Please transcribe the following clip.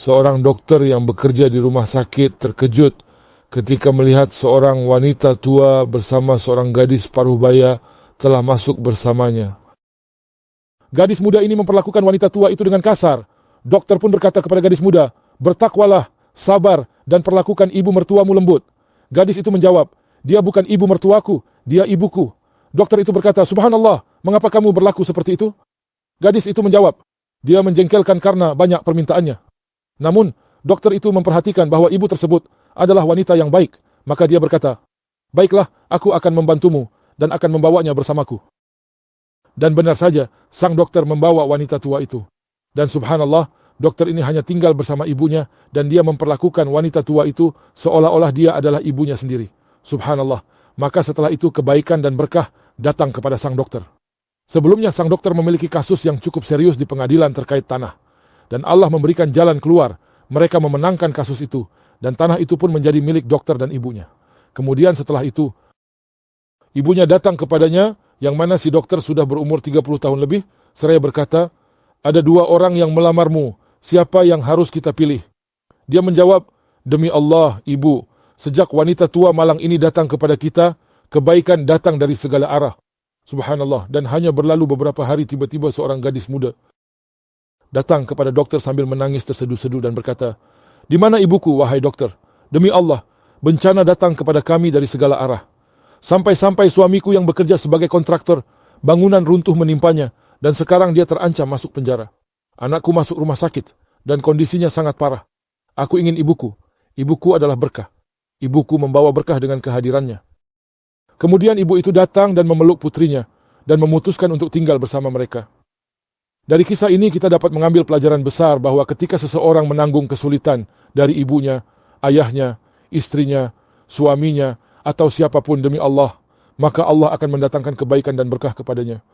Seorang dokter yang bekerja di rumah sakit terkejut ketika melihat seorang wanita tua bersama seorang gadis paruh baya telah masuk bersamanya. Gadis muda ini memperlakukan wanita tua itu dengan kasar. Dokter pun berkata kepada gadis muda, "Bertakwalah, sabar, dan perlakukan ibu mertuamu lembut." Gadis itu menjawab, "Dia bukan ibu mertuaku, dia ibuku." Dokter itu berkata, "Subhanallah, mengapa kamu berlaku seperti itu?" Gadis itu menjawab, "Dia menjengkelkan karena banyak permintaannya." Namun, dokter itu memperhatikan bahwa ibu tersebut adalah wanita yang baik. Maka dia berkata, "Baiklah, aku akan membantumu dan akan membawanya bersamaku." Dan benar saja, sang dokter membawa wanita tua itu. Dan subhanallah, dokter ini hanya tinggal bersama ibunya dan dia memperlakukan wanita tua itu seolah-olah dia adalah ibunya sendiri. Subhanallah. Maka setelah itu kebaikan dan berkah datang kepada sang dokter. Sebelumnya sang dokter memiliki kasus yang cukup serius di pengadilan terkait tanah. Dan Allah memberikan jalan keluar. Mereka memenangkan kasus itu. Dan tanah itu pun menjadi milik dokter dan ibunya. Kemudian setelah itu, ibunya datang kepadanya, yang mana si dokter sudah berumur 30 tahun lebih, seraya berkata, "Ada dua orang yang melamarmu, siapa yang harus kita pilih?" Dia menjawab, "Demi Allah, ibu, sejak wanita tua malang ini datang kepada kita, kebaikan datang dari segala arah." Subhanallah. Dan hanya berlalu beberapa hari, tiba-tiba seorang gadis muda datang kepada dokter sambil menangis terseduh-seduh dan berkata, "Di mana ibuku, wahai dokter? Demi Allah, bencana datang kepada kami dari segala arah. Sampai-sampai suamiku yang bekerja sebagai kontraktor, bangunan runtuh menimpanya, dan sekarang dia terancam masuk penjara. Anakku masuk rumah sakit, dan kondisinya sangat parah. Aku ingin ibuku. Ibuku adalah berkah. Ibuku membawa berkah dengan kehadirannya." Kemudian ibu itu datang dan memeluk putrinya, dan memutuskan untuk tinggal bersama mereka. Dari kisah ini kita dapat mengambil pelajaran besar bahwa ketika seseorang menanggung kesulitan dari ibunya, ayahnya, istrinya, suaminya, atau siapapun demi Allah, maka Allah akan mendatangkan kebaikan dan berkah kepadanya.